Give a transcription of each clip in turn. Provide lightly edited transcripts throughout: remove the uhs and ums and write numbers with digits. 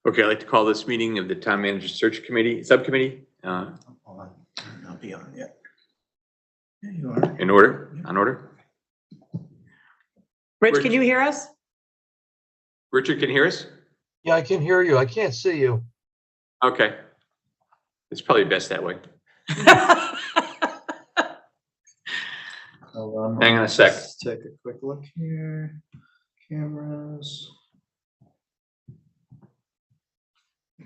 Okay, I'd like to call this meeting of the Town Manager Search Committee, Subcommittee, Hold on, I'll be on yet. Yeah, you are. in order, on order. Rich, can you hear us? Richard, can you hear us? Yeah, I can hear you. I can't see you. Okay. It's probably best that way. Hang on a sec. Let's take a quick look here. Cameras. I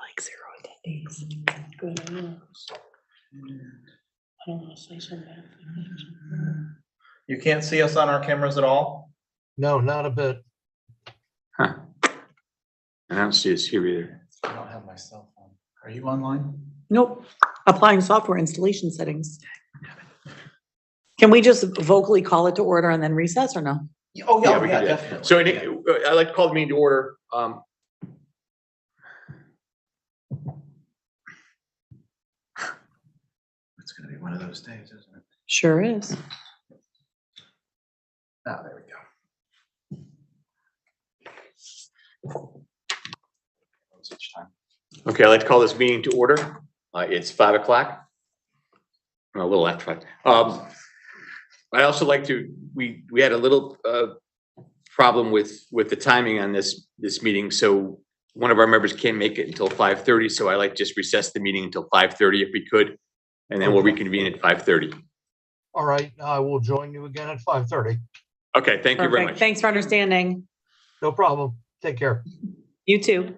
like 0 attendees. Good. I know. I don't want to say so bad. You can't see us on our cameras at all? No, not a bit. Huh. I don't see us here either. I don't have my cell phone. Are you online? Nope. Applying software installation settings. Can we just vocally call it to order and then recess or no? Oh, Yeah, we yeah, can do that. definitely. So I'd like to call the meeting to order. It's gonna be one of those days, isn't it? Sure is. Ah, there we go. Each time. Okay, I'd like to call this meeting to order. It's 5 o'clock. A little after 5. I'd also like to, we had a little problem with the timing on this meeting. So one of our members can't make it until 5:30. So I like to just recess the meeting until 5:30 if we could. And then we'll reconvene at 5:30. All right, I will join you again at 5:30. Okay, thank you very Perfect. much. Thanks for understanding. No problem. Take care. You too.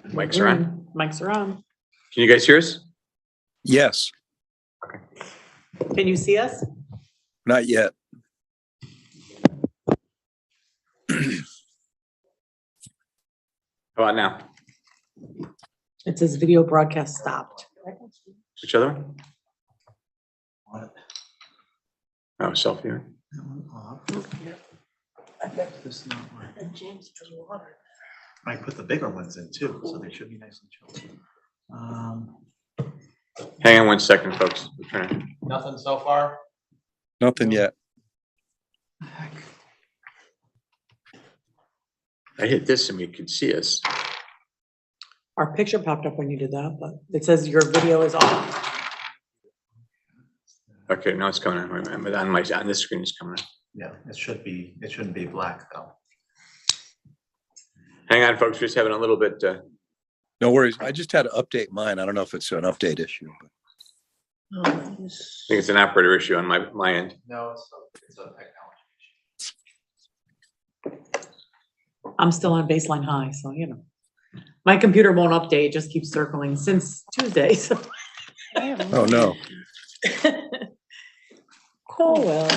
Mics are on. Mics are on. Can you guys hear us? Yes, Can you see us? not yet. How about now? It says video broadcast stopped. Which other one? What? Oh, selfie. That one off. I bet this is not working. I put the bigger ones in too, so they should be nice and chilled. Hang on 1 second, folks. We're trying to- Nothing so far? Nothing yet. Heck. I hit this and we can see us. Our picture popped up when you did that, but it says your video is off. Okay, now it's coming on. On this screen it's coming on. Yeah, it shouldn't be black though. Hang on, folks. We're just having a little bit, No worries. I just had to update mine. I don't know if it's an update issue, but I think it's an operator issue on my end. No, it's a technology. I'm still on baseline high, so you know. My computer won't update, it just keeps circling since Tuesday, so. oh no. Oh, well.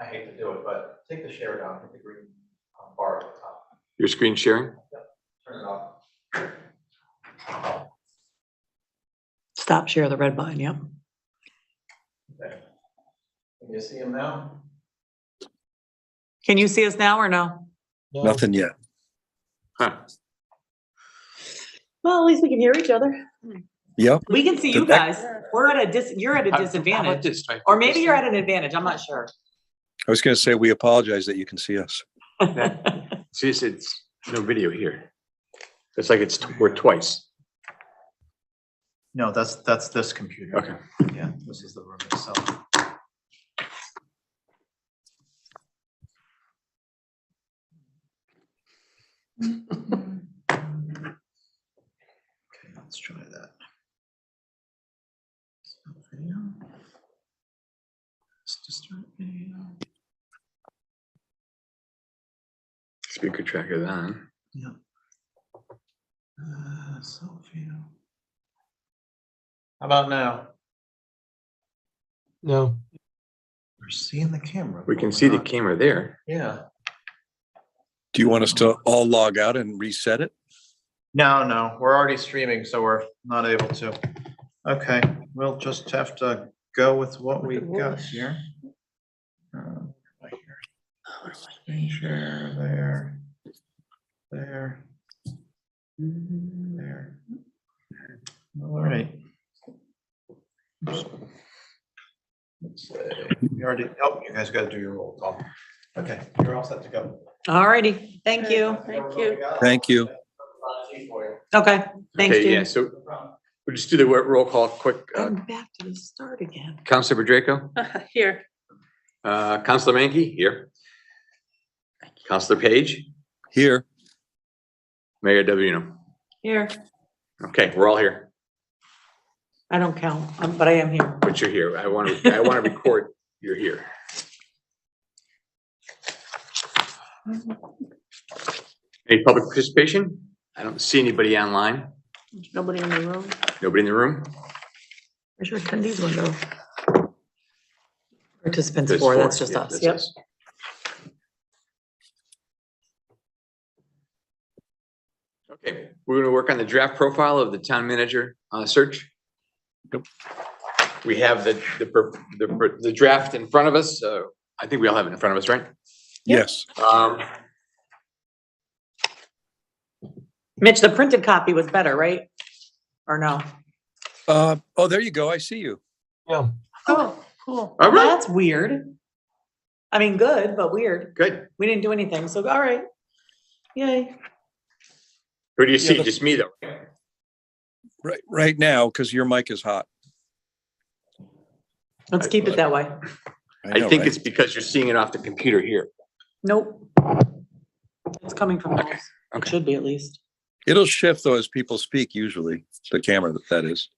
I hate to do it, but take the share down, hit the green bar at the top, Your screen sharing? turn it off. Stop share the red button, yep. Okay. Can you see him now? Can you see us now or no? No. Nothing yet. Huh. Well, at least we can hear each other. Yep. We can see you The guys. We're at a you're at a How about disadvantage. this? Try Or this maybe you're thing? at an advantage, I'm not sure. I was going to say, we apologize that you can see us. See, it's no video here. It's like we're twice. No, that's this computer. Okay. Yeah, this is the room itself. Okay, let's try that. Stop video. Let's just start video. Speaker track is on. Yeah. Selfie. How about now? No. We're seeing the camera. We but can we're see the not- camera there. Yeah. Do you want us to all log out and reset it? No, we're already streaming, so we're not able to. Okay, we'll just have to go with what we got here. Right here. Screen share there, there, there. All right. Oops. Let's say, you already, oh, you guys gotta do your roll call. Okay, you're all set to go. Alrighty, thank you. Thank you. Okay, thanks, Okay, yeah, James. so We'll just do the roll call quick. I'm back to the start again. Counselor Draco, Here. Counselor Mankey, here. Counselor Page, Here, Mayor Davino. Here, Okay, we're all here, I don't count, but I am here. but you're here. I want to record you're here. Any public participation? I don't see anybody online. Nobody in the room. Nobody in the room? Where's your attendees window? Participants There's four, that's four. just Yeah, us, that's yep. us. Okay, we're gonna work on the draft profile of the town manager search. Yep. We have the draft in front of us. I think we all have it in front of us, right? yes. Mitch, the printed copy was better, right? Or no? Oh, there you go. I see you. Yeah, Oh, cool. All right, That's weird. I mean, good, but weird. good. We didn't do anything, so all right. Yay. Who do you see? Yeah, Just me though? Right now, because your mic is hot. Let's keep it that way. I know, think right? it's because you're seeing it off the computer here. Nope. It's coming from those. Okay, It okay. should be at least. It'll shift though as people speak usually, the camera that is.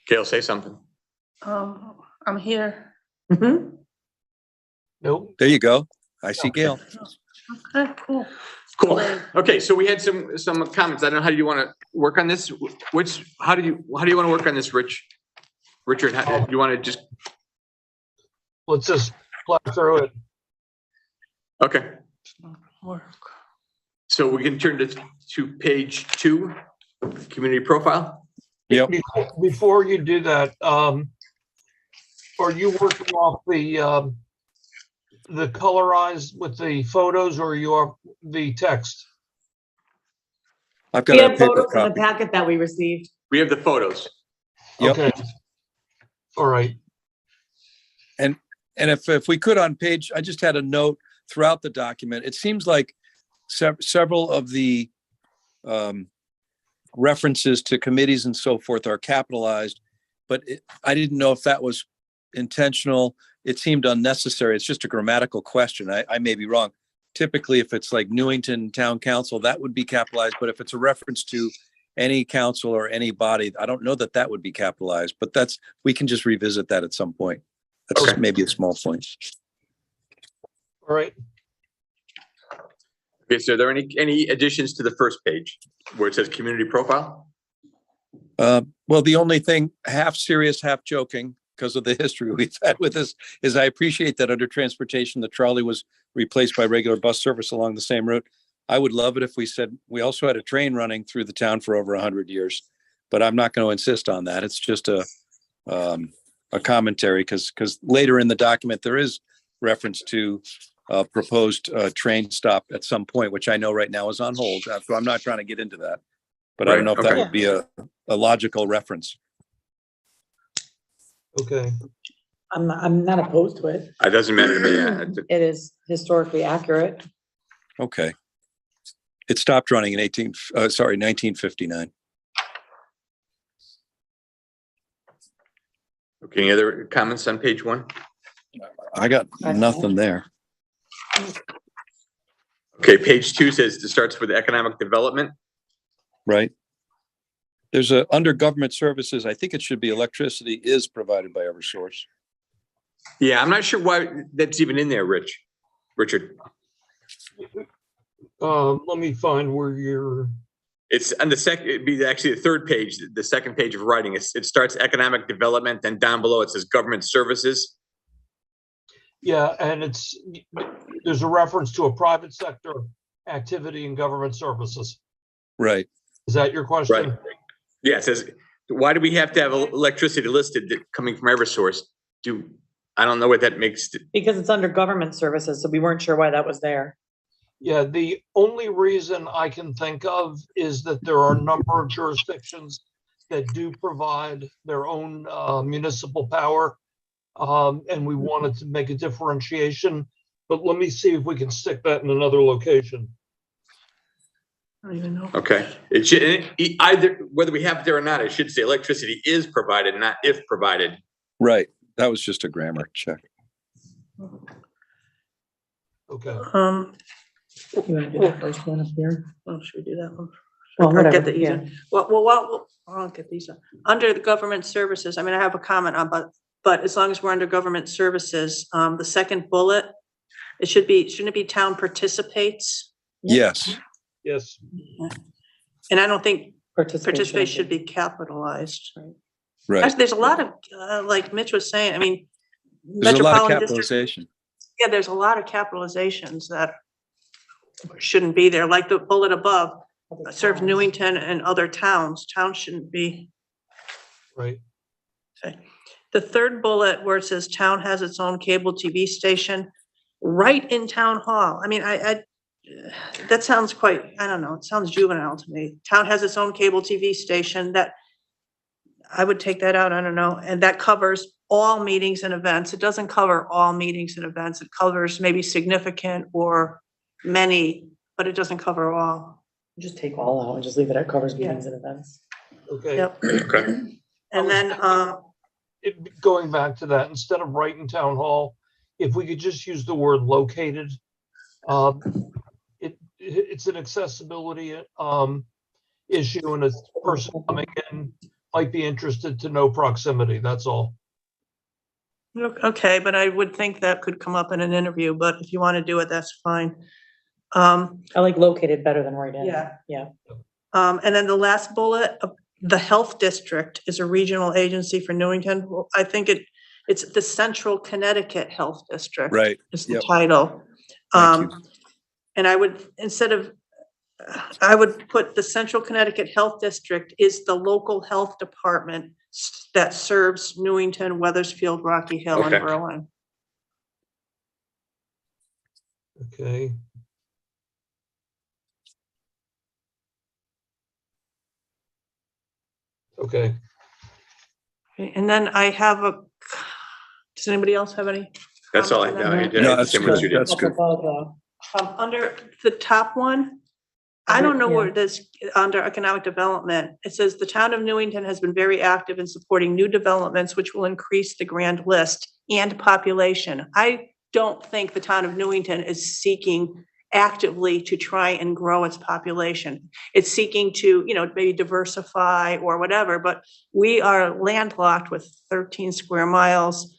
Gail, say something. I'm here. Mhm. nope. There you go. I see Gail. Okay, cool. Cool. Okay, so we had some comments. I don't know, how do you want to work on this? How do you want to work on this, Rich? Richard, how, you want to just, Let's just fly through it. okay. Work. So we can turn to page 2, community profile. Yep. Before you do that, are you working off the colorized with the photos or you are the text? I've We got a have paper photos in the copy. packet that we received. We have the photos. Yep. Okay. All right. And if we could on page, I just had a note throughout the document. It seems like several of the references to committees and so forth are capitalized, but I didn't know if that was intentional. It seemed unnecessary. It's just a grammatical question. I may be wrong. Typically, if it's like Newington Town Council, that would be capitalized. But if it's a reference to any council or any body, I don't know that that would be capitalized, but we can just revisit that at some point. That's Okay. maybe a small point. All right. Okay, so are there any additions to the first page where it says community profile? Well, the only thing, half serious, half joking, because of the history we've had with this, is I appreciate that under transportation, the trolley was replaced by regular bus service along the same route. I would love it if we said we also had a train running through the town for over 100 years, but I'm not going to insist on that. It's just a commentary because later in the document there is reference to proposed train stop at some point, which I know right now is on hold. So I'm not trying to get into that, but I don't know if that Okay. would be a logical reference. Okay. I'm not opposed to it. It doesn't matter to me. Yeah. It is historically accurate. Okay. It stopped running in 1959. Okay, any other comments on page 1? I got nothing there. Okay, page 2 says it starts with economic development. Right. There's under government services, I think it should be electricity is provided by Eversource. Yeah, I'm not sure why that's even in there, Richard. Let me find where you're. It's on the second, it'd be actually the third page, the second page of writing. It starts economic development, then down below it says government services. Yeah, and there's a reference to a private sector activity in government services. Right. Is that your question? Right. Yeah, it says, why do we have to have electricity listed coming from Eversource? I don't know what that makes. Because it's under government services, so we weren't sure why that was there. Yeah, the only reason I can think of is that there are a number of jurisdictions that do provide their own municipal power. And we wanted to make a differentiation, but let me see if we can stick that in another location. I don't even know. Okay, it should, either, whether we have it there or not, it should say electricity is provided, not if provided. Right. That was just a grammar check. Okay. You want to do the first one up here? Oh, should we do that one? Well, Or whatever, Get the yeah. easy. Well, I'll get these. Under the government services, I mean, I have a comment on, but as long as we're under government services, the second bullet, shouldn't it be town participates? Yes. Yes. And I don't think Participation. participate should be capitalized. Right. Actually, there's a lot of, like Mitch was saying, I mean. There's a lot of metropolitan district- capitalization. Yeah, there's a lot of capitalizations that shouldn't be there, like the bullet above, serves Newington and other towns. Towns shouldn't be. Right. Okay. The third bullet where it says town has its own cable TV station, right in town hall. I mean, that sounds quite, I don't know, it sounds juvenile to me. Town has its own cable TV station. That, I would take that out, I don't know, and that covers all meetings and events. It doesn't cover all meetings and events. It covers maybe significant or many, but it doesn't cover all. Just take all out and just leave it at covers Yeah. meetings and events. Okay. Yep. Okay. And then, Going back to that, instead of writing town hall, if we could just use the word located. It's an accessibility issue, and a person coming in might be interested to know proximity, that's all. okay, but I would think that could come up in an interview, but if you want to do it, that's fine. I like located better than right in. Yeah. Yeah. And then the last bullet, the health district is a regional agency for Newington. Well, I think it's the Central Connecticut Health District. Right. Is the Yep. title. Thank you. And I would, I would put the Central Connecticut Health District is the local health department that serves Newington, Weathersfield, Rocky Hill, and Okay. Berlin. Okay. Okay. Okay, and then I have does anybody else have any? That's all I, comments on I that? did. No, that's Same as you good. did. That's good. Under the top one, I don't know where it is, under economic development, it says the town of Newington has been very active in supporting new developments which will increase the grand list and population. I don't think the town of Newington is seeking actively to try and grow its population. It's seeking to, maybe diversify or whatever, but we are landlocked with 13 square miles.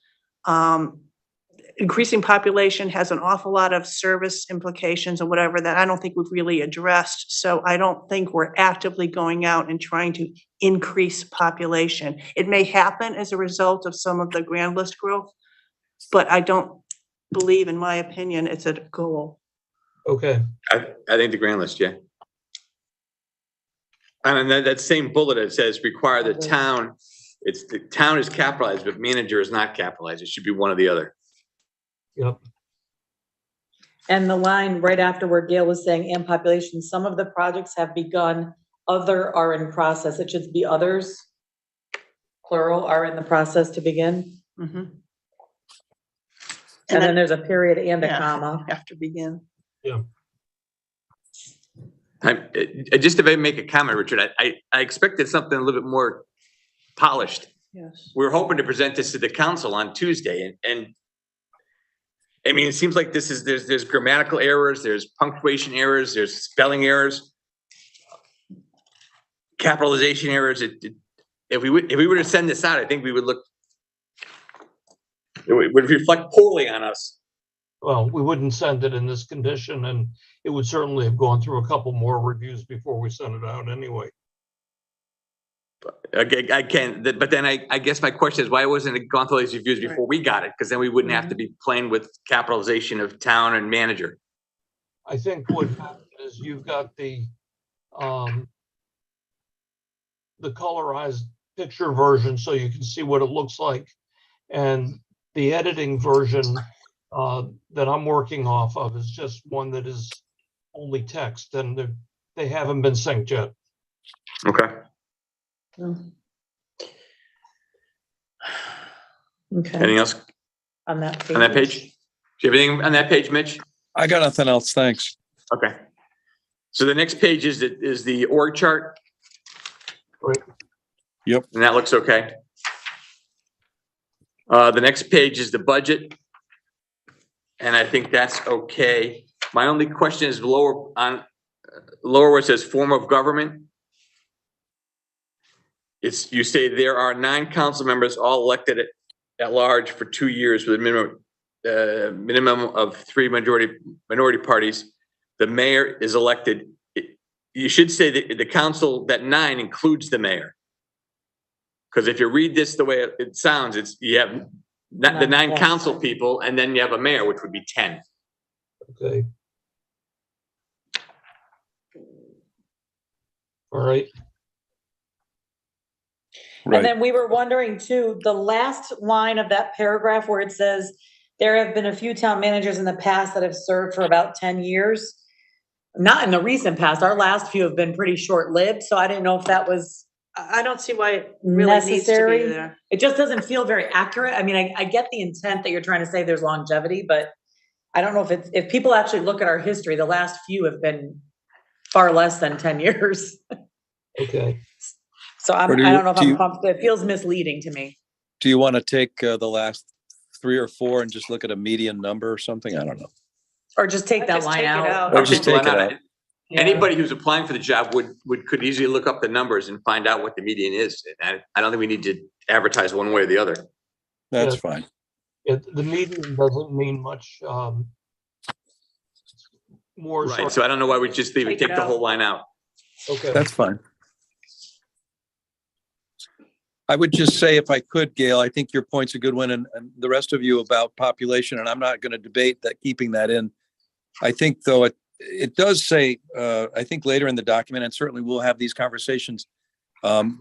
Increasing population has an awful lot of service implications and whatever that I don't think we've really addressed. So I don't think we're actively going out and trying to increase population. It may happen as a result of some of the grand list growth, but I don't believe, in my opinion, it's a goal. Okay. I think the grand list, yeah. And then that same bullet, it says require the town, the town is capitalized, but manager is not capitalized. It should be one or the other. Yep. And the line right after where Gail was saying, and population, some of the projects have begun, other are in process. It should be others, plural, are in the process to begin. Mhm. And then there's a period and a Yeah. comma. Have to begin. Just if I make a comment, Richard, I expected something a little bit more polished. Yes. We were hoping to present this to the council on Tuesday, and I mean, it seems like there's grammatical errors, there's punctuation errors, there's spelling errors, capitalization errors. If we were to send this out, I think it would reflect poorly on us. Well, we wouldn't send it in this condition, and it would certainly have gone through a couple more reviews before we sent it out anyway. Okay, I can, but then I guess my question is, why wasn't it gone through these reviews before we got it? Because then we wouldn't have to be playing with capitalization of town and manager. I think what happened is you've got the colorized picture version so you can see what it looks like. And the editing version that I'm working off of is just one that is only text, and they haven't been synced yet. Okay. Okay. Anything else On that page. on that page? Do you have anything on that page, Mitch? I got nothing else. Thanks. Okay. So the next page is the org chart. Right. Yep. And that looks okay. The next page is the budget. And I think that's okay. My only question is lower where it says form of government. You say there are 9 council members, all elected at large for 2 years with a minimum of 3 minority parties. The mayor is elected. You should say that the council, that 9 includes the mayor. Because if you read this the way it sounds, you have the 9 council people, and then you have a mayor, which would be 10. Okay. All right. And Right. then we were wondering too, the last line of that paragraph where it says, there have been a few town managers in the past that have served for about 10 years. Not in the recent past, our last few have been pretty short-lived, so I didn't know if that was I don't see why it really needs to be necessary. there. It just doesn't feel very accurate. I mean, I get the intent that you're trying to say there's longevity, but I don't know if people actually look at our history, the last few have been far less than 10 years. Okay. So I Or don't know if do I'm you- comfortable. It feels misleading to me. Do you want to take the last 3 or 4 and just look at a median number or something? I don't know. Or just take I'd that just line take it out. out. Or just take it out. Yeah. Anybody who's applying for the job could easily look up the numbers and find out what the median is. And I don't think we need to advertise one way or the other. That's Yeah. fine. The median doesn't mean much, more. Right, so I don't know why we just leave it, Take it take the out. whole line out. Okay. That's fine. I would just say, if I could, Gail, I think your point's a good one, and the rest of you about population, and I'm not going to debate that, keeping that in. I think, though, it does say, I think later in the document, and certainly we'll have these conversations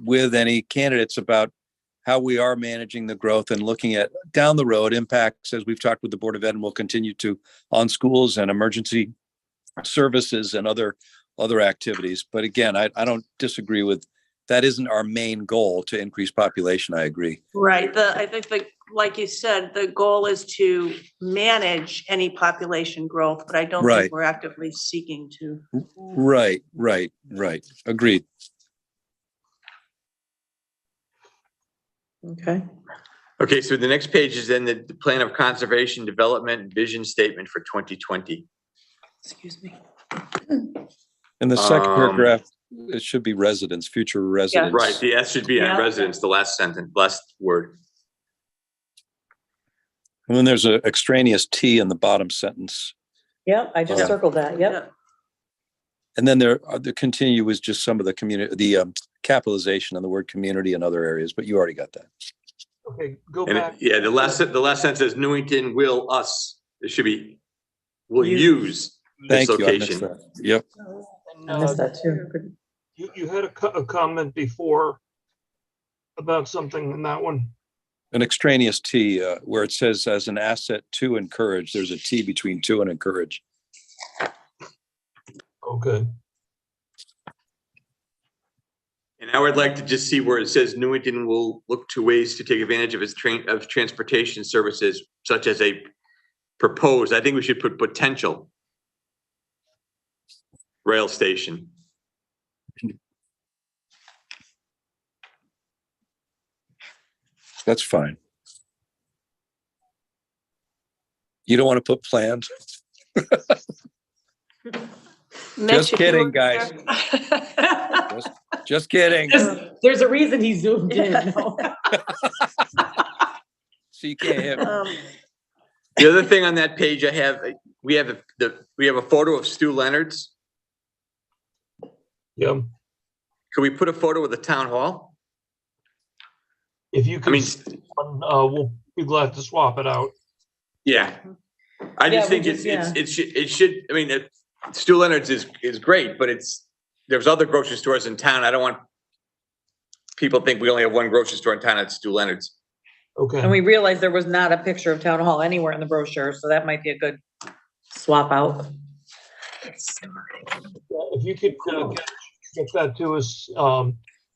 with any candidates about how we are managing the growth and looking at down the road impacts, as we've talked with the Board of Ed and will continue to, on schools and emergency services and other activities. But again, I don't disagree with, that isn't our main goal to increase population. I agree. Right, I think like you said, the goal is to manage any population growth, but I don't Right. think we're actively seeking to. Right. Agreed. Okay. Okay, so the next page is then the plan of conservation, development, and vision statement for 2020. Excuse me. In the second Um, paragraph, it should be residents, future residents. Right, the S should be on Yeah. residents, the last sentence, last word. And then there's an extraneous T in the bottom sentence. Yep, I just Yeah. circled that. Yep. And then the continue is just some of the capitalization on the word community in other areas, but you already got that. Okay, go And back. yeah, the last sentence says Newington will it should be, will Use. use this Thank you. I missed location. that. Yep. And, I missed that too. Good. you had a comment before about something in that one. An extraneous T where it says as an asset to encourage, there's a T between to and encourage. Okay. And I would like to just see where it says Newington will look to ways to take advantage of its transportation services, such as a proposed, I think we should put potential rail station. That's fine. You don't want to put plans? Mitch, Just if you kidding, were guys. there- Just kidding. There's a reason he zoomed in. No. So you can't hit me. The other thing on that page I have, we have a photo of Stu Leonard's. Yeah. Could we put a photo of the town hall? If you I can, mean, we'll be glad to swap it out. yeah. I Yeah, just we think just- it should, I mean, Stu Leonard's is great, but there's other grocery stores in town. I don't want people to think we only have one grocery store in town, it's Stu Leonard's. Okay. And we realized there was not a picture of town hall anywhere in the brochure, so that might be a good swap out. If you could get that to us,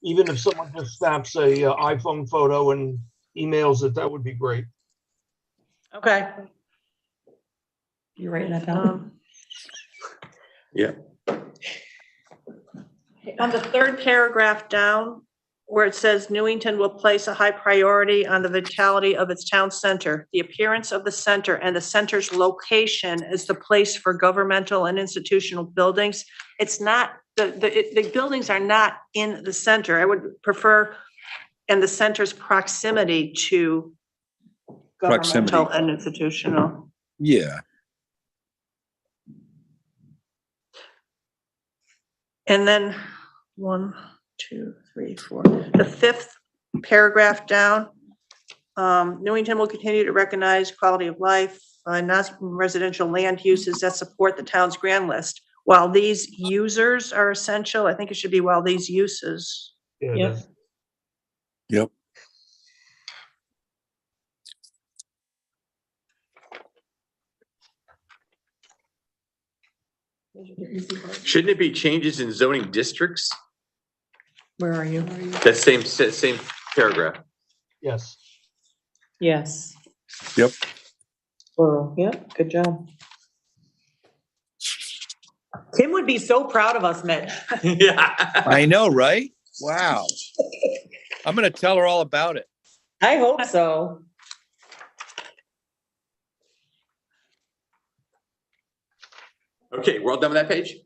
even if someone just snaps a iPhone photo and emails it, that would be great. Okay. You writing that down? Yeah. On the third paragraph down, where it says Newington will place a high priority on the vitality of its town center, the appearance of the center and the center's location as the place for governmental and institutional buildings. It's not, the buildings are not in the center. I would prefer in the center's proximity to governmental and institutional. Yeah. And then 1, 2, 3, 4. The fifth paragraph down, Newington will continue to recognize quality of life, non-residential land uses that support the town's grand list. While these users are essential, I think it should be while these uses. Yeah, it Yep. is. Yep. Shouldn't it be changes in zoning districts? Where are you? That same paragraph. Yes. Yes. Yep. Plural, yep, good job. Tim would be so proud of us, Mitch. Yeah. I know, right? Wow. I'm gonna tell her all about it. I hope so. Okay, we're all done with that page?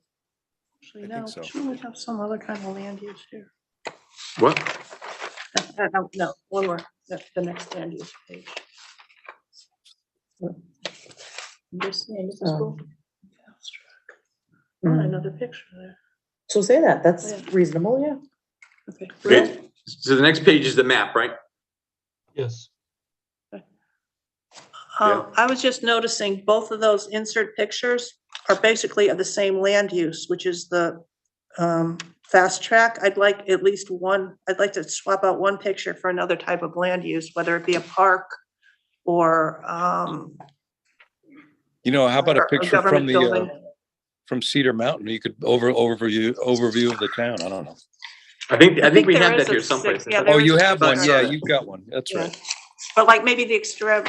Actually, I think no, so. shouldn't we have some other kind of land use here? What? No, one more, the next land use page. I'm just saying, this is cool. Oh, another picture there. So say that, that's Yeah. reasonable, yeah. Okay. Okay, so the next page is the map, right? Yes. I was just noticing both of those insert pictures are basically of the same land use, which is the fast track. I'd like at least one, I'd like to swap out one picture for another type of land use, whether it be a park or You know, how about a or picture government from the, building. from Cedar Mountain? You could overview of the town. I don't know. I think we there have is that here a someplace. yeah, Oh, there is you a have one. picture. Yeah, you've got one. That's Yeah. right. But like maybe the extra,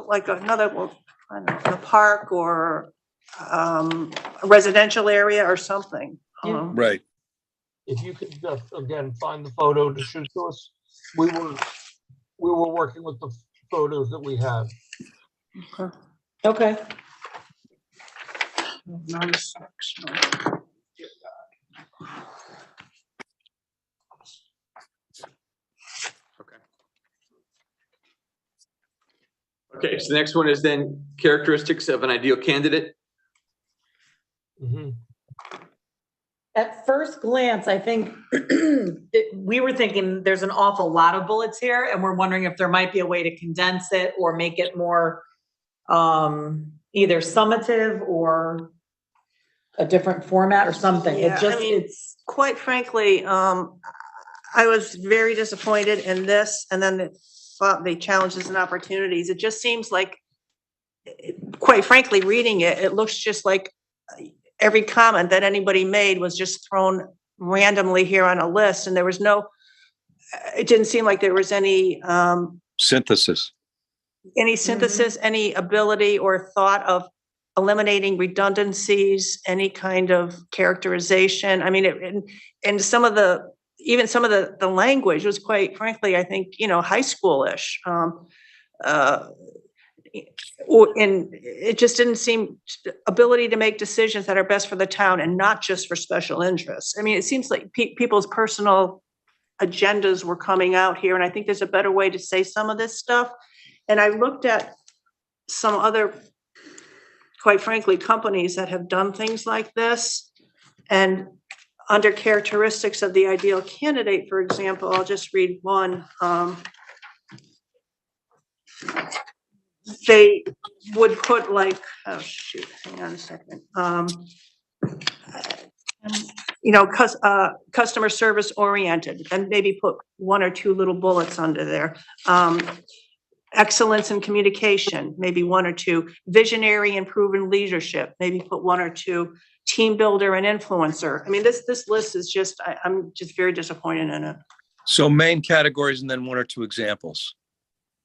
like another, well, I don't know, a park or a residential area or something. Yeah. Right. If you could just, again, find the photo to shoot to us. We were working with the photos that we had. Okay. Non-sectional. Okay, so the next one is then characteristics of an ideal candidate. Mhm. At first glance, I think we were thinking there's an awful lot of bullets here, and we're wondering if there might be a way to condense it or make it more either summative or a different format or something. Yeah, It just, I mean, it's, quite frankly, I was very disappointed in this, and then the challenges and opportunities. It just seems like, quite frankly, reading it, it looks just like every comment that anybody made was just thrown randomly here on a list, and there was no, it didn't seem like there was any Synthesis. synthesis, any ability or thought of eliminating redundancies, any kind of characterization. I mean, and some of the, even some of the language was quite frankly, I think, high schoolish. And it just didn't seem, ability to make decisions that are best for the town and not just for special interests. I mean, it seems like people's personal agendas were coming out here, and I think there's a better way to say some of this stuff. And I looked at some other, quite frankly, companies that have done things like this. And under characteristics of the ideal candidate, for example, I'll just read one. They would put like, oh shoot, hang on a second. Customer service oriented, and maybe put one or two little bullets under there. Excellence in communication, maybe one or two. Visionary and proven leadership, maybe put one or two. Team builder and influencer. I mean, this list is just, I'm just very disappointed in it. So main categories and then one or two examples.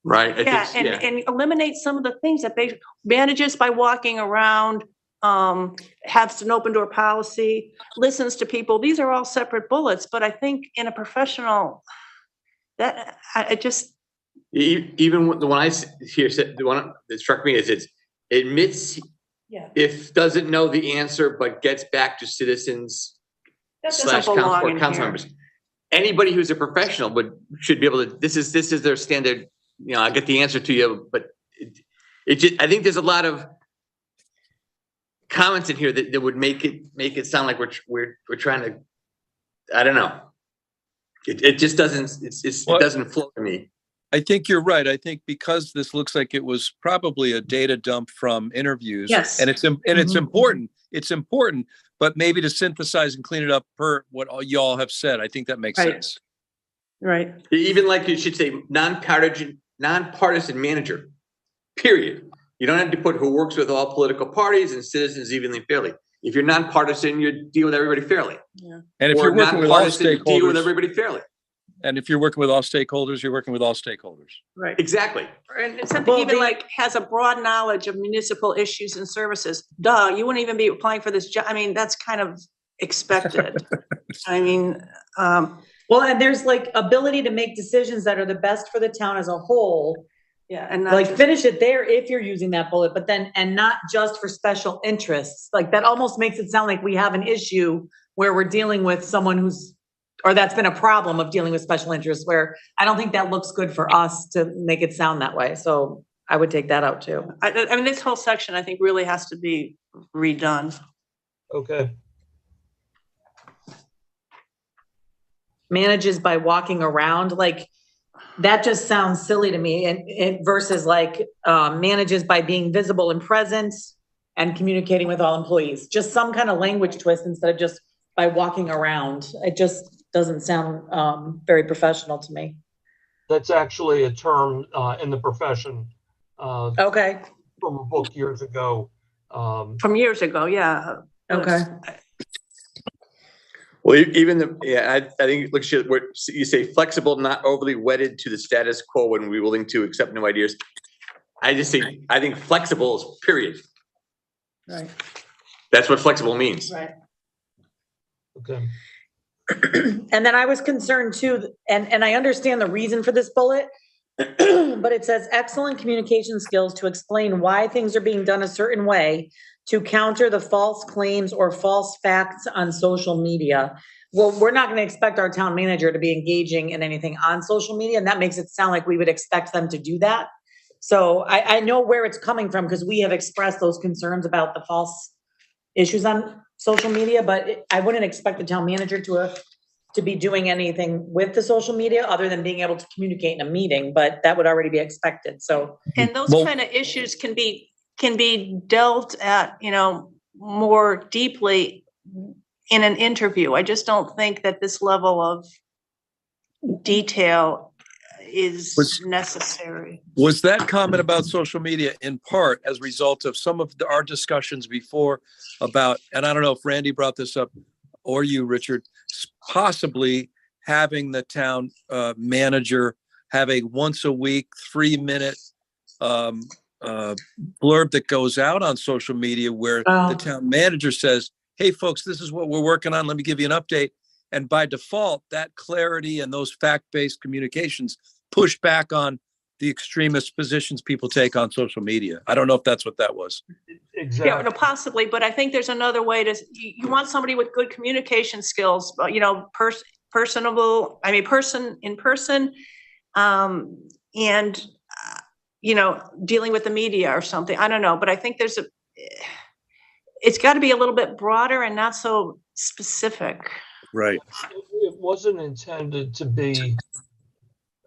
Right. Yeah, and eliminate some of the things that they manages by walking around, has an open door policy, listens to people. These are all separate bullets, but I think in a professional, it just, Even the one here said, the one that struck me is it admits yeah. if doesn't know the answer, but gets back to citizens That doesn't slash belong council in council here. members. Anybody who's a professional should be able to, this is their standard, you know, I'll get the answer to you, but it just, I think there's a lot of comments in here that would make it sound like we're trying to, I don't know. It just doesn't, it doesn't flow to me. I think you're right. I think because this looks like it was probably a data dump from interviews. Yes. And it's important. It's important, but maybe to synthesize and clean it up per what all y'all have said. I think that makes Right. sense. Right. Even like you should say nonpartisan manager, period. You don't have to put who works with all political parties and citizens evenly fairly. If you're nonpartisan, you deal with everybody fairly. Yeah. And if Or you're working with all nonpartisan, you deal with stakeholders, everybody fairly. and if you're working with all stakeholders, you're working with all stakeholders. Right. Exactly. And it's something Well, even the- like has a broad knowledge of municipal issues and services. Duh, you wouldn't even be applying for this job. I mean, that's kind of expected. I mean, Well, and there's like ability to make decisions that are the best for the town as a whole. yeah, and not Like just- finish it there if you're using that bullet, but then, and not just for special interests. Like that almost makes it sound like we have an issue where we're dealing with someone who's, or that's been a problem of dealing with special interests, where I don't think that looks good for us to make it sound that way. So I would take that out too. I mean, this whole section, I think, really has to be redone. Okay. Manages by walking around, like, that just sounds silly to me, and versus like, manages by being visible and present and communicating with all employees, just some kind of language twist instead of just by walking around. It just doesn't sound, very professional to me. That's actually a term in the profession Okay, from a book years ago. From years ago, yeah. okay. Well, I think, look, you say flexible, not overly wedded to the status quo and be willing to accept new ideas. I think flexible is period. Right. That's what flexible means. Right. Okay. And then I was concerned too, and I understand the reason for this bullet, but it says excellent communication skills to explain why things are being done a certain way to counter the false claims or false facts on social media. Well, we're not going to expect our town manager to be engaging in anything on social media, and that makes it sound like we would expect them to do that. So I know where it's coming from because we have expressed those concerns about the false issues on social media, but I wouldn't expect the town manager to be doing anything with the social media other than being able to communicate in a meeting, but that would already be expected, so. And those Well- kind of issues can be dealt at, more deeply in an interview. I just don't think that this level of detail is Was- necessary. Was that comment about social media in part as a result of some of our discussions before about, and I don't know if Randy brought this up or you, Richard, possibly having the town manager have a once a week, 3-minute blurb that goes out on social media where the town manager says, hey, folks, this is what we're working on. Let me give you an update. And by default, that clarity and those fact-based communications push back on the extremist positions people take on social media. I don't know if that's what that was. Yeah, Exactly. no, possibly, but I think there's another way to, you want somebody with good communication skills, personable, person in person, and, dealing with the media or something. I don't know, but I think it's got to be a little bit broader and not so specific. Right. It wasn't intended to be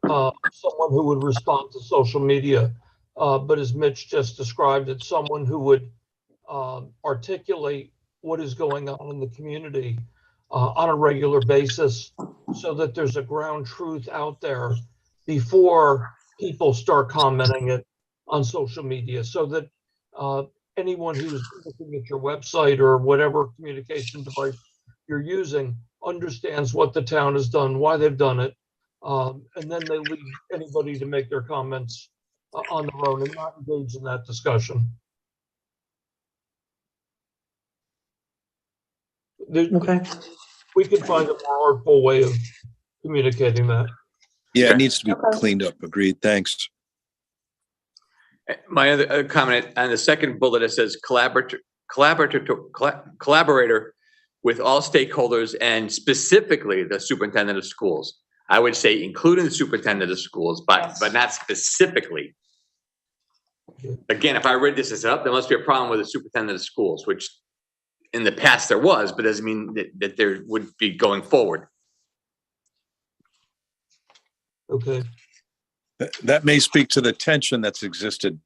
someone who would respond to social media, but as Mitch just described it, someone who would articulate what is going on in the community on a regular basis so that there's a ground truth out there before people start commenting it on social media, so that anyone who's looking at your website or whatever communication device you're using understands what the town has done, why they've done it, and then they leave anybody to make their comments on their own and not engage in that discussion. Okay. We can find a more artful way of communicating that. Yeah, Okay. it needs to be Okay. cleaned up. Agreed. Thanks. My other comment on the second bullet, it says collaborator with all stakeholders and specifically the superintendent of schools. I would say including the superintendent of schools, but not specifically. Again, if I read this as up, there must be a problem with the superintendent of schools, which in the past there was, but doesn't mean that there would be going forward. Okay. That may speak to the tension that's existed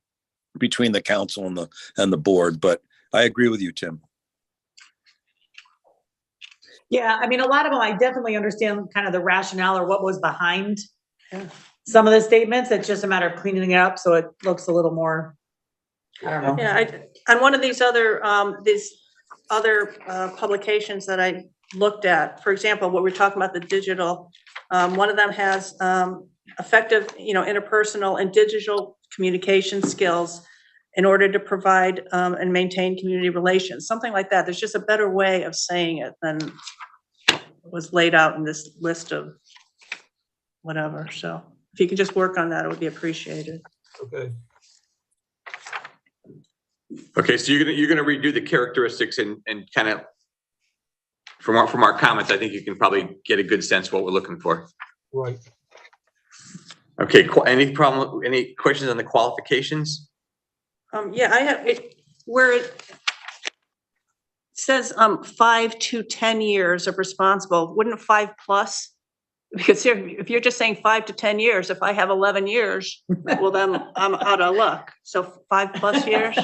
between the council and the board, but I agree with you, Tim. Yeah, I mean, a lot of them, I definitely understand kind of the rationale or what was behind some of the statements. It's just a matter of cleaning it up so it looks a little more, I don't know. Yeah, on one of these other publications that I looked at, for example, what we're talking about, the digital, one of them has effective, interpersonal and digital communication skills in order to provide and maintain community relations, something like that. There's just a better way of saying it than was laid out in this list of whatever. So if you could just work on that, it would be appreciated. Okay. Okay, so you're gonna redo the characteristics and kind of from our comments, I think you can probably get a good sense of what we're looking for. Right. Okay, any questions on the qualifications? Yeah, I have it where it says 5 to 10 years of responsible. Wouldn't 5 plus? Because if you're just saying 5 to 10 years, if I have 11 years, well, then I'm out of luck. So 5 plus years?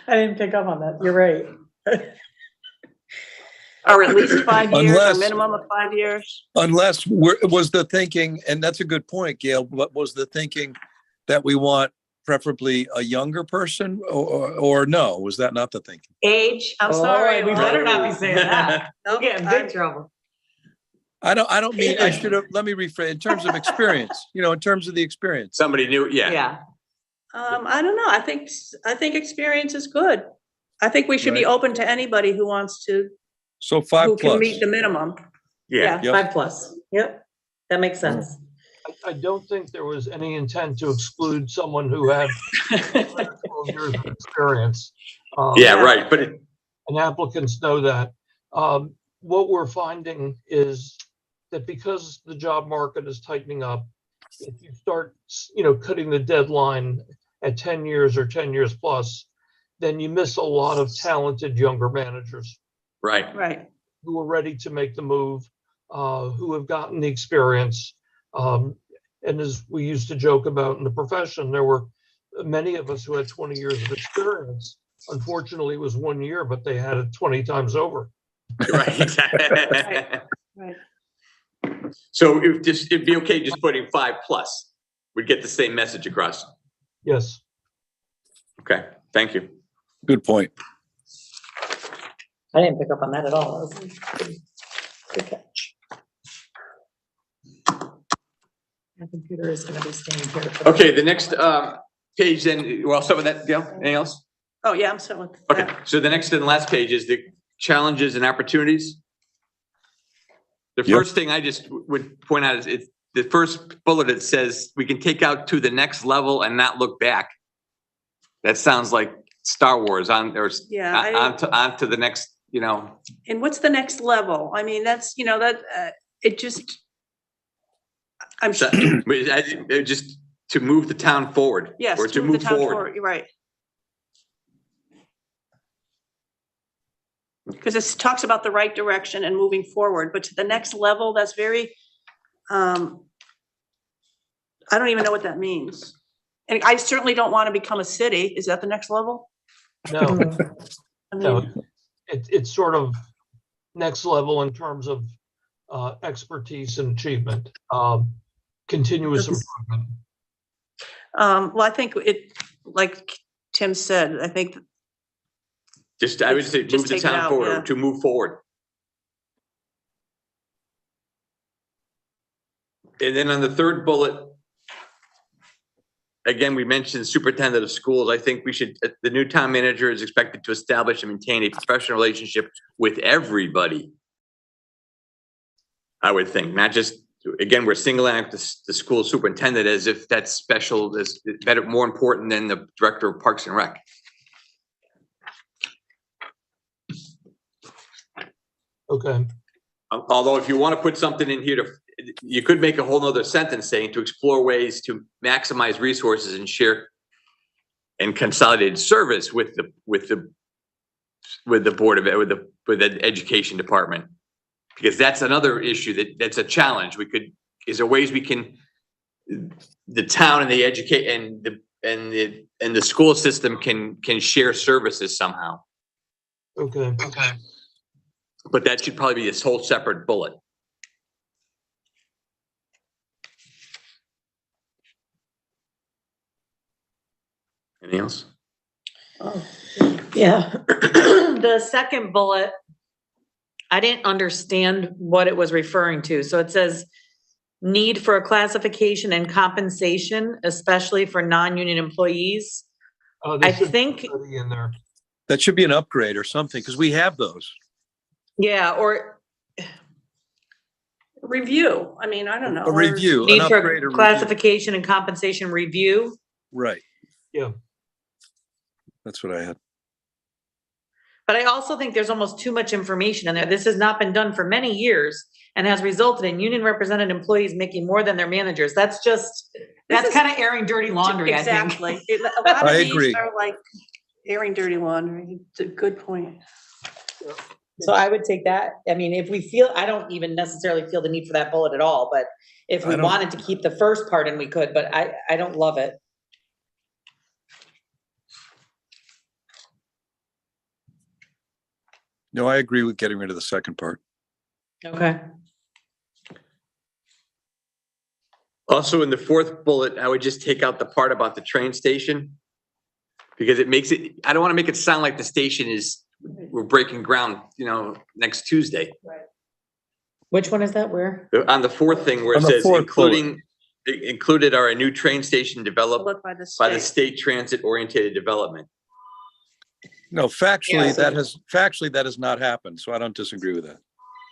I didn't pick up on that. You're right. Or at least 5 years, or Unless- minimum of 5 years? Unless was the thinking, and that's a good point, Gail, what was the thinking that we want preferably a younger person or no? Was that not the thinking? Age, I'm sorry. We better not be saying that. I'll get in big trouble. I don't mean, I should have, let me rephrase, in terms of experience, in terms of the experience. Somebody new, yeah. Yeah. I don't know. I think experience is good. I think we should be Right. open to anybody who wants to, So 5 who can plus. meet the minimum. Yeah. Yep. 5 plus. Yep. That makes sense. I don't think there was any intent to exclude someone who had 12 years of experience. Yeah, right, but And applicants know that. What we're finding is that because the job market is tightening up, if you start, cutting the deadline at 10 years or 10 years plus, then you miss a lot of talented younger managers right. Right. who are ready to make the move, who have gotten the experience. And as we used to joke about in the profession, there were many of us who had 20 years of experience. Unfortunately, it was 1 year, but they had it 20 times over. Right, exactly. Right. So it'd be okay just putting 5 plus. We'd get the same message across. Yes. Okay, thank you. Good point. I didn't pick up on that at all. That was good catch. My computer is going to be staying here. Okay, the next page then, well, start with that, Gail. Anything else? Oh, yeah, I'm still with Okay, that. so the next and last page is the challenges and opportunities. The Yep. first thing I just would point out is the first bullet, it says we can take out to the next level and not look back. That sounds like Star Wars Yeah. on to the next, And what's the next level? I mean, that's, it just, I'm sure, just to move the town forward. yes, Or to to move the move town forward. forward, you're right. Because it talks about the right direction and moving forward, but to the next level, that's very, I don't even know what that means. And I certainly don't want to become a city. Is that the next level? No, I no, mean, it's sort of next level in terms of expertise and achievement, continuous improvement. well, I think it, like Tim said, I think, I would say Just move the take it town out, forward, yeah. to move forward. And then on the third bullet, again, we mentioned superintendent of schools. I think we should, the new town manager is expected to establish and maintain a professional relationship with everybody. I would think, not just, again, we're singling out the school superintendent as if that's special, is better, more important than the director of Parks and Rec. Okay, Although if you want to put something in here to, you could make a whole nother sentence saying to explore ways to maximize resources and share and consolidated service with the board of, with the education department. Because that's another issue that's a challenge. Is there ways we can, the town and the and the school system can share services somehow. okay. But that should probably be this whole separate bullet. Anything else? Yeah. The second bullet, I didn't understand what it was referring to. So it says need for a classification and compensation, especially for non-union employees. There I should be think, somebody in there. That should be an upgrade or something, because we have those. yeah, or Review, I mean, I don't know. A review, an need for upgrade or review. classification and compensation review. Right, Yeah, that's what I had. But I also think there's almost too much information in there. This has not been done for many years and has resulted in union represented employees making more than their managers. That's kind of airing dirty laundry, I think. Exactly. A lot I of agree. these are like airing dirty laundry. It's a good point. So I would take that. I mean, if we feel, I don't even necessarily feel the need for that bullet at all, but if we I don't- wanted to keep the first part and we could, but I don't love it. No, I agree with getting rid of the second part. Okay. Also, in the fourth bullet, I would just take out the part about the train station. Because it makes it, I don't want to make it sound like the station we're breaking ground, next Tuesday. Which one is that? Where? On the fourth thing where it On the says fourth included are a new train station developed Look by the by the state. state transit oriented development. No, factually, Yeah. that has not happened, so I don't disagree with that.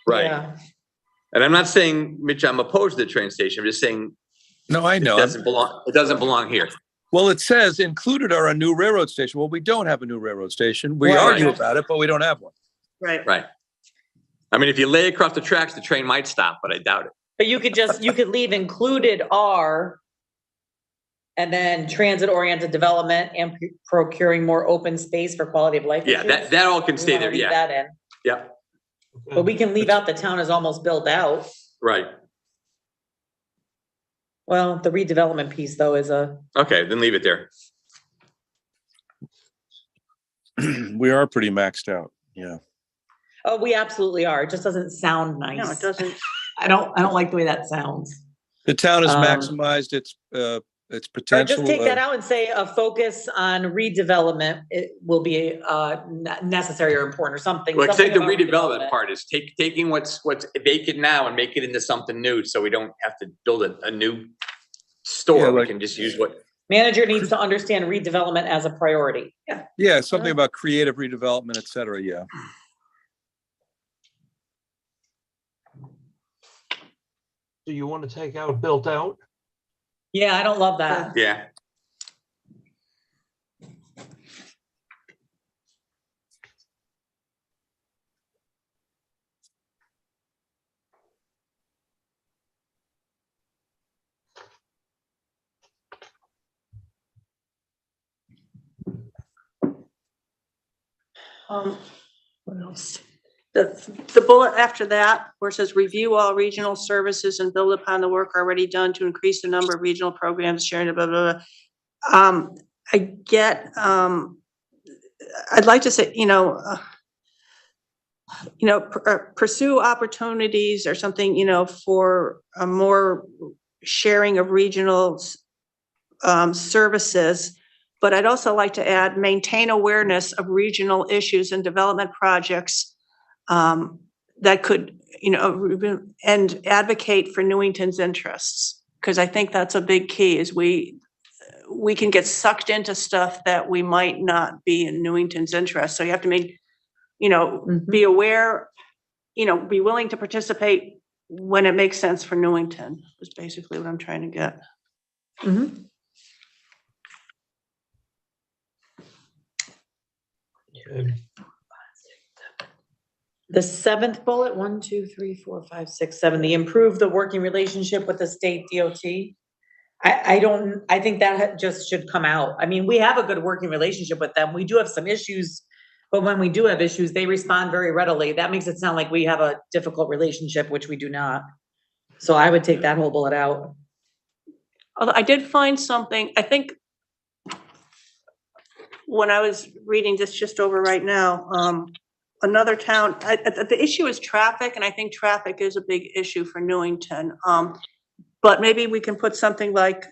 Right. Yeah. And I'm not saying, Mitch, I'm opposed to the train station. I'm just saying No, I it know. doesn't belong here. Well, it says included are a new railroad station. Well, we don't have a new railroad station. We Right. argue about it, but we don't have one. Right. Right. I mean, if you lay across the tracks, the train might stop, but I doubt it. But you could leave included are and then transit oriented development and procuring more open space for quality of life. Yeah, issues. that all can We stay wanna there. leave Yeah. that in. Yeah. But we can leave out the town is almost built out. Right. Well, the redevelopment piece though is Okay, then leave it there. We are pretty maxed out. Yeah. oh, we absolutely are. It just doesn't sound nice. No, it doesn't. I don't like the way that sounds. The town has Um, maximized its Or potential. just take that out and say a focus on redevelopment, it will be necessary or important or something. Like say something the about redevelopment part is taking what's vacant now and make it into something new, so we don't have to build a new Yeah, store. We like- can just use what, Manager needs to understand redevelopment as a priority. Yeah, something about creative redevelopment, et cetera. Yeah. do you want to take out built out? Yeah, I don't love that. yeah. What else? The bullet after that, where it says review all regional services and build upon the work already done to increase the number of regional programs sharing, blah, blah, blah. I get, I'd like to say, pursue opportunities or something, for a more sharing of regional services. But I'd also like to add, maintain awareness of regional issues and development projects that could, and advocate for Newington's interests. Because I think that's a big key is we can get sucked into stuff that we might not be in Newington's interest. So you have to make, be aware, be willing to participate when it makes sense for Newington, is basically what I'm trying to get. Mhm. Okay. The seventh bullet, 1, 2, 3, 4, 5, 6, 7, the improve the working relationship with the state DOT. I think that just should come out. I mean, we have a good working relationship with them. We do have some issues, but when we do have issues, they respond very readily. That makes it sound like we have a difficult relationship, which we do not. So I would take that whole bullet out. Although I did find something, I think when I was reading this just over right now, another town, the issue is traffic, and I think traffic is a big issue for Newington. But maybe we can put something like,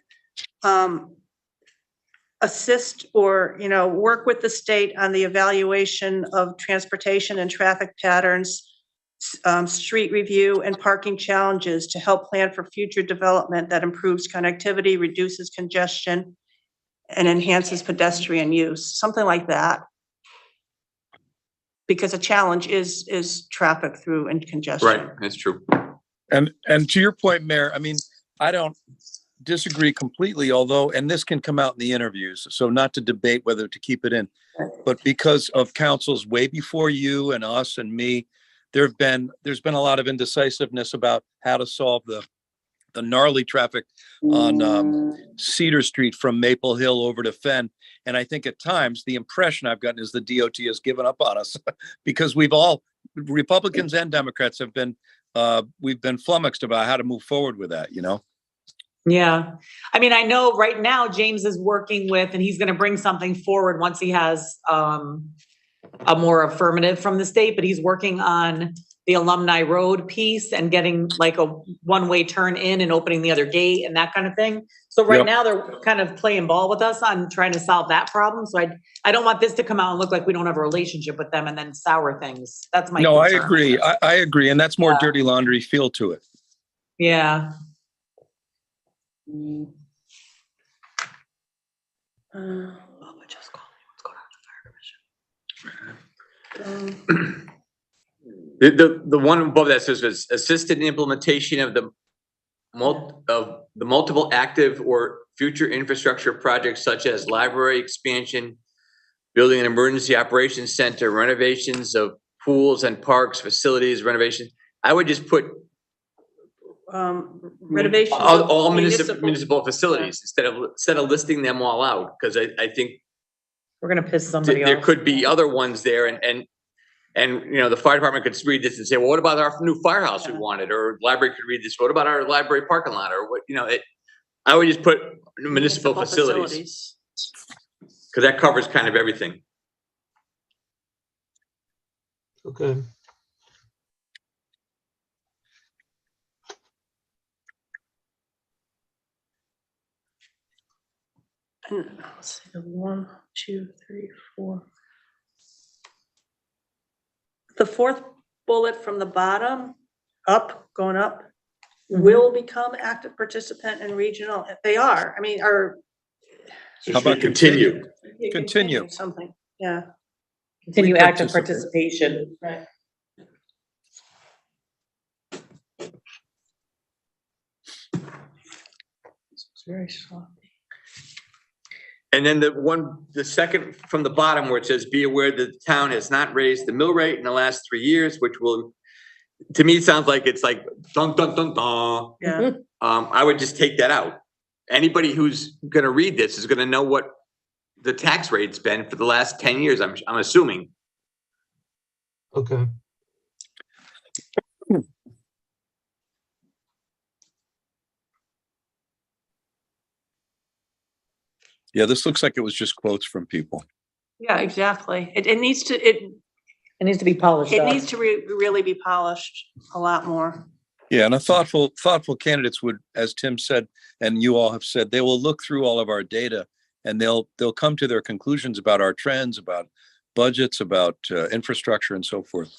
assist or, work with the state on the evaluation of transportation and traffic patterns, street review and parking challenges to help plan for future development that improves connectivity, reduces congestion, and enhances pedestrian use, something like that. Because a challenge is traffic through and congestion. Right, that's true. And to your point, Mayor, I mean, I don't disagree completely, although, and this can come out in the interviews, so not to debate whether to keep it in, but because of councils way before you and us and me, there's been a lot of indecisiveness about how to solve the gnarly traffic on Cedar Street from Maple Hill over to Fenn. And I think at times the impression I've gotten is the DOT has given up on us because we've all, Republicans and Democrats have been, we've been flummoxed about how to move forward with that, Yeah. I mean, I know right now James is working with, and he's going to bring something forward once he has a more affirmative from the state, but he's working on the Alumni Road piece and getting like a one-way turn in and opening the other gate and that kind of thing. So right Yep. now they're kind of playing ball with us on trying to solve that problem. So I don't want this to come out and look like we don't have a relationship with them and then sour things. That's my No, I concern. agree. I agree. And that's more Yeah. dirty laundry feel to it. Yeah. The one above that says assisted implementation of the multiple active or future infrastructure projects such as library expansion, building an emergency operations center, renovations of pools and parks, facilities, renovation. I would just put Renovations. all of municipal facilities instead of listing them all out, because I think We're going to piss somebody there off. could be other ones there, and the fire department could read this and say, well, what about our new firehouse we wanted? Or library could read this, what about our library parking lot? Or what, I would just put municipal facilities, because that covers kind of everything. Okay. And let's see, 1, 2, 3, 4. The fourth bullet from the bottom, going up, will become active participant in regional. They are. I mean, How about continue? Continue. something. Yeah. Continue We active participate. participation. Right. It's very sloppy. And then the second from the bottom where it says, be aware that the town has not raised the mill rate in the last 3 years, which will, to me, sounds like it's like, dun, dun, dun, dun. Yeah. I would just take that out. Anybody who's going to read this is going to know what the tax rate's been for the last 10 years, I'm assuming. Okay. Yeah, this looks like it was just quotes from people. Yeah, exactly. It needs to, It needs to be polished it up. needs to really be polished a lot more. Yeah, and a thoughtful candidates would, as Tim said, and you all have said, they will look through all of our data and they'll come to their conclusions about our trends, about budgets, about infrastructure and so forth.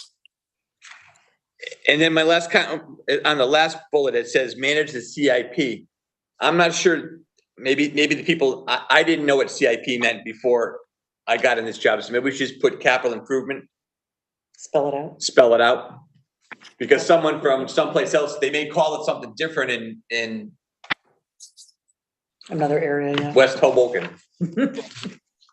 And then my last on the last bullet, it says manage the CIP. I'm not sure maybe the people, I didn't know what CIP meant before I got in this job. So maybe we should just put capital improvement, Spell it out. spell it out. Because someone from someplace else, they may call it something different in Another area, yeah. West Hoboken.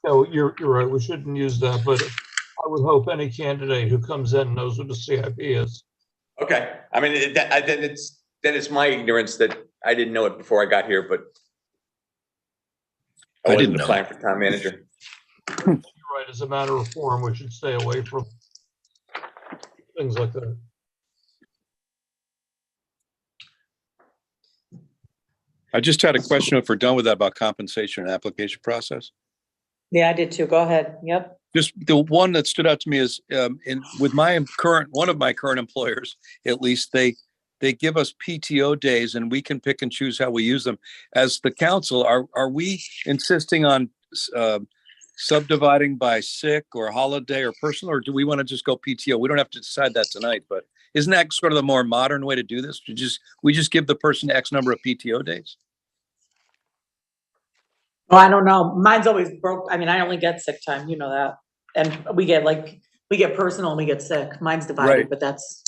No, you're right. We shouldn't use that, but I would hope any candidate who comes in knows what a CIP is. Okay, I mean, then it's my ignorance that I didn't know it before I got here, but I didn't wasn't know. applying for town manager. You're right. As a matter of form, we should stay away from things like that. I just had a question, if we're done with that, about compensation and application process. Yeah, I did too. Go ahead. Yep. Just the one that stood out to me is with one of my current employers, at least they give us PTO days and we can pick and choose how we use them. As the council, are we insisting on subdividing by sick or holiday or personal, or do we want to just go PTO? We don't have to decide that tonight, but isn't that sort of the more modern way to do this? We just give the person X number of PTO days? Well, I don't know. Mine's always broke. I mean, I only get sick time, you know that. And we get personal and we get sick. Mine's divided, Right. but that's.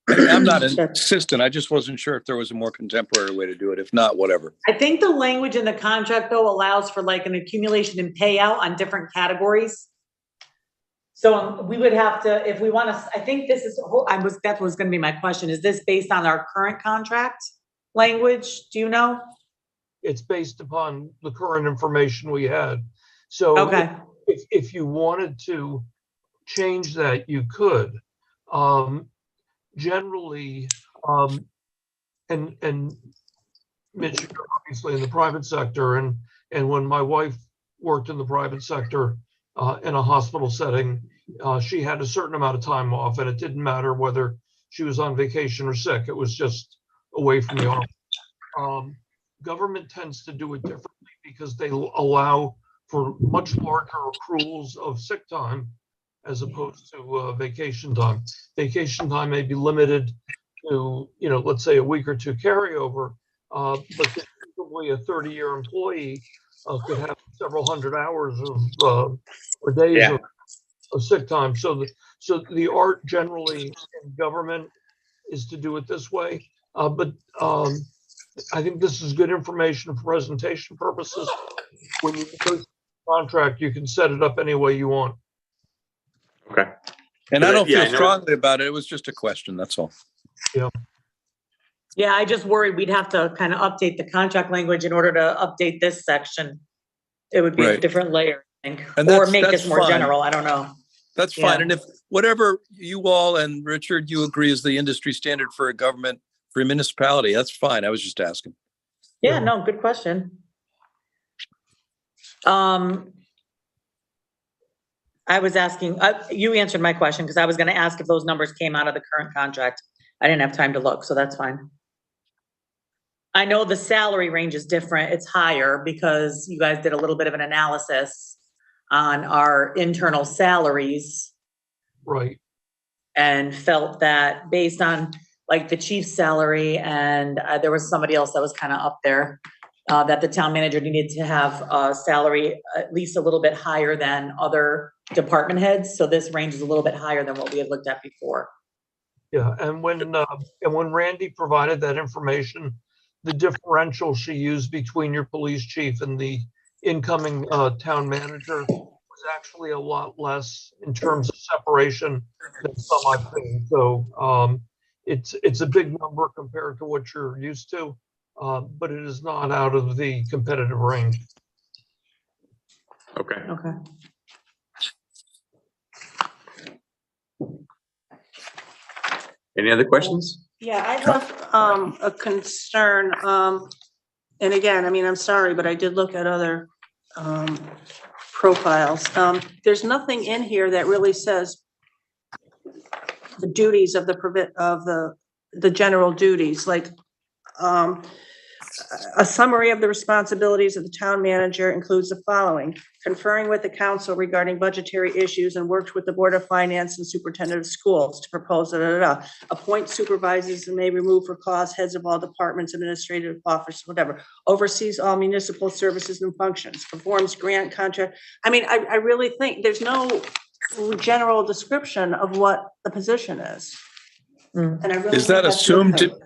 I'm not insistent. I just wasn't sure if there was a more contemporary way to do it. If not, whatever. I think the language in the contract though allows for like an accumulation and payout on different categories. So we would have to, if we want to, I think this is, that was going to be my question. Is this based on our current contract language? Do you know? It's based upon the current information we had. So Okay. if you wanted to change that, you could. Generally, and Mitch, you're obviously in the private sector, and when my wife worked in the private sector in a hospital setting, she had a certain amount of time off, and it didn't matter whether she was on vacation or sick. It was just away from the office. Government tends to do it differently because they allow for much larger accruals of sick time as opposed to vacation time. Vacation time may be limited to, let's say a week or two carryover, but probably a 30-year employee could have several hundred hours of or days of sick time. So the art generally in government is to do it this way, but I think this is good information for presentation purposes. When you negotiate a contract, you can set it up any way you want. Okay. And I don't Yeah, feel I know. strongly about it. It was just a question. That's all. Yeah, I just worried we'd have to kind of update the contract language in order to update this section. It would be a Right. different layer, I think, And or that's- make that's this more fine. general. I don't know. That's Yeah. fine. And if whatever you all and Richard, you agree is the industry standard for a government, for a municipality, that's fine. I was just asking. Yeah, no, good question. I was asking, you answered my question because I was going to ask if those numbers came out of the current contract. I didn't have time to look, so that's fine. I know the salary range is different. It's higher because you guys did a little bit of an analysis on our internal salaries Right. and felt that based on like the chief's salary and there was somebody else that was kind of up there, that the town manager needed to have a salary at least a little bit higher than other department heads. So this range is a little bit higher than what we had looked at before. Yeah, and when Randy provided that information, the differential she used between your police chief and the incoming town manager was actually a lot less in terms of separation than some I've seen. So it's a big number compared to what you're used to, but it is not out of the competitive range. Okay. Okay. Any other questions? Yeah, I have a concern, and again, I mean, I'm sorry, but I did look at other profiles. There's nothing in here that really says the duties of the general duties, like A summary of the responsibilities of the town manager includes the following: conferring with the council regarding budgetary issues and worked with the Board of Finance and Superintendent of Schools to propose, appoint supervisors and may remove for cause heads of all departments, administrative office, whatever, oversees all municipal services and functions, performs grant contract. I mean, I really think there's no general description of what the position is. Mm. And I really Is that think that's assumed? missing.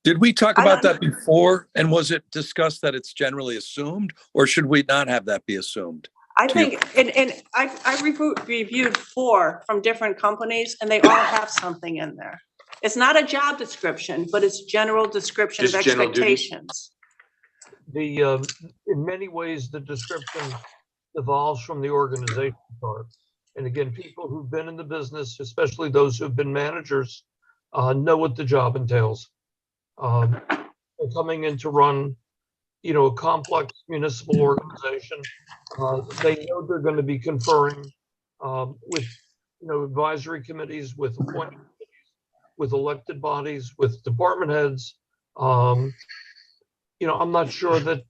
Did we talk I about don't- that before? And was it discussed that it's generally assumed, or should we not have that be assumed? I to you? think, and I've reviewed 4 from different companies, and they all have something in there. It's not a job description, but it's general description of Just general duties? expectations. In many ways, the description evolves from the organization part. And again, people who've been in the business, especially those who've been managers, know what the job entails. They're coming in to run, a complex municipal organization. They know they're going to be conferring with, advisory committees, with appointed committees, with elected bodies, with department heads. I'm not sure that,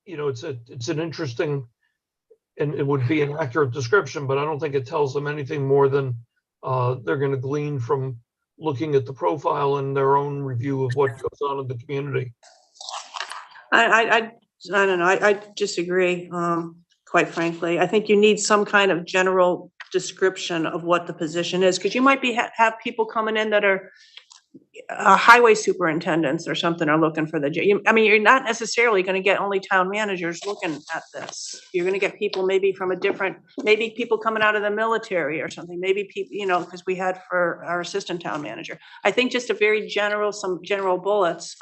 it's an interesting, and it would be an accurate description, but I don't think it tells them anything more than they're going to glean from looking at the profile and their own review of what goes on in the community. I don't know, I disagree, quite frankly. I think you need some kind of general description of what the position is, because you might have people coming in that are highway superintendents or something are looking for the job. You're not necessarily going to get only town managers looking at this. You're going to get people maybe from maybe people coming out of the military or something, maybe people, because we had for our assistant town manager. I think just some general bullets,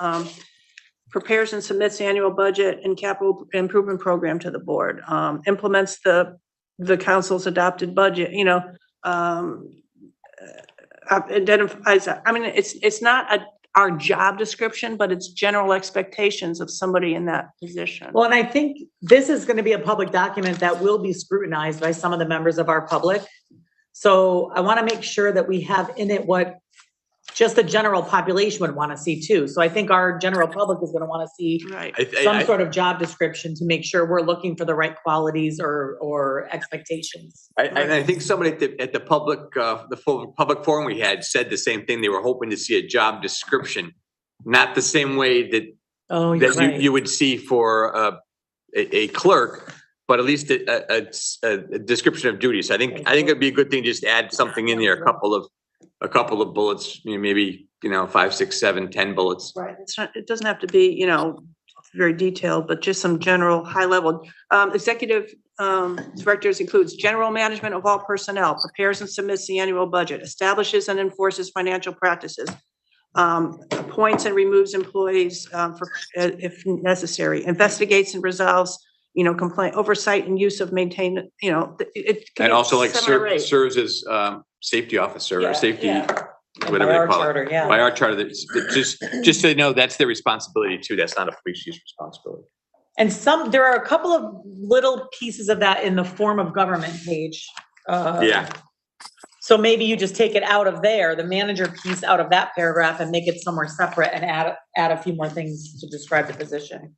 prepares and submits annual budget and capital improvement program to the board, implements the council's adopted budget, identifies, it's not our job description, but it's general expectations of somebody in that position. Well, and I think this is going to be a public document that will be scrutinized by some of the members of our public. So I want to make sure that we have in it what just the general population would want to see too. So I think our general public is going to want to see Right. some sort of job description to make sure we're looking for the right qualities or expectations. I think somebody at the public, public forum we had said the same thing. They were hoping to see a job description, not the same way that you would see for a clerk, but at least a description of duties. I think it'd be a good thing to just add something in there, a couple of bullets, maybe 5, 6, 7, 10 bullets. Right. It doesn't have to be, very detailed, but just some general high level. Executive directors includes general management of all personnel, prepares and submits the annual budget, establishes and enforces financial practices, appoints and removes employees if necessary, investigates and resolves, complaint, oversight and use of maintained, And also serves as safety officer or safety, whatever they call it. By our charter, just so you know, that's their responsibility too. That's not a police chief's responsibility. And there are a couple of little pieces of that in the form of government page. So maybe you just take it out of there, the manager piece out of that paragraph, and make it somewhere separate and add a few more things to describe the position.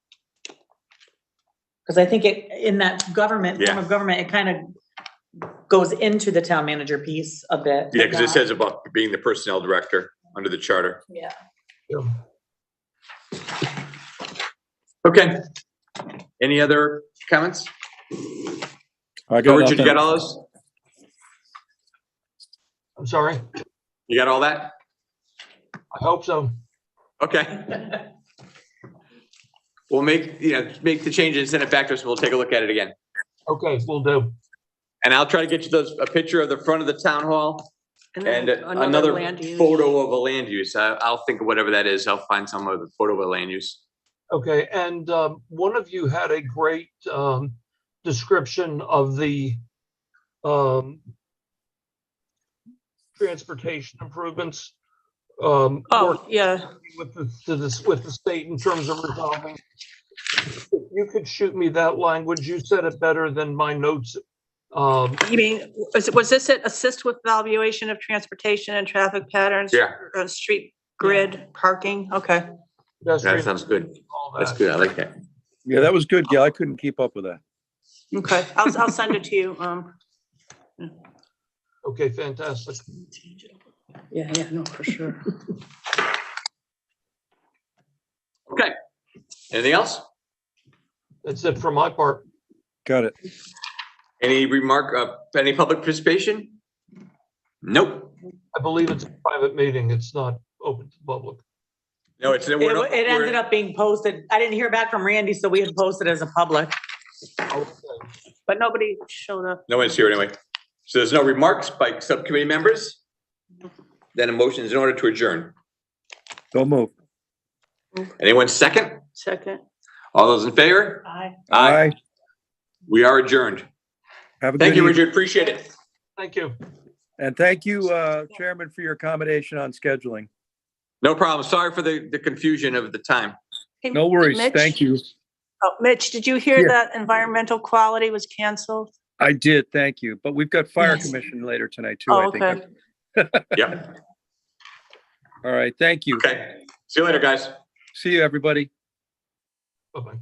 Because I think in that form of government, it kind of goes into the town manager piece a bit. Yeah, because it says about being the personnel director under the charter. Yeah. Okay. Any other comments? I got Richard, you nothing. got all those? I'm sorry. You got all that? I hope so. Okay. We'll make the changes and send it back to us, and we'll take a look at it again. Okay, we'll do. And I'll try to get you a picture of the front of the town hall and another land use. photo of a land use. I'll think of whatever that is. I'll find some of the photo of a land use. Okay, and one of you had a great description of the transportation improvements. Yeah. With the state in terms of resolving. If you could shoot me that language, you said it better than my notes. You mean, was this it? Assist with evaluation of transportation and traffic patterns? Yeah. Street grid, parking, okay. That pedestrian, sounds good. all That's that. good. I like that. Yeah, that was good, Gail. I couldn't keep up with that. Okay, I'll send it to you. Okay, fantastic. Yeah, no, for sure. Okay. Anything else? That's it for my part. Got it. Any any public participation? Nope. I believe it's a private meeting. It's not open to the public. No, it's. It ended up being posted. I didn't hear back from Randy, so we had posted as a public. Okay. But nobody showed up. No one's here anyway. So there's no remarks by subcommittee members? Then a motion is in order to adjourn. Don't move. Anyone second? Second. All those in favor? Aye. Aye. We are adjourned. Have a Thank good you, evening. Richard. Appreciate it. Thank you. And thank you, Chairman, for your accommodation on scheduling. No problem. Sorry for the confusion of the time. Hey, No worries. Mitch? Thank you. Oh, Mitch, did you hear Yeah. that environmental quality was canceled? I did, thank you. But we've got fire Yes. commission later tonight too, Oh, I think. okay. Yep. All right, thank you. Okay. See you later, guys. See you, everybody. Bye-bye.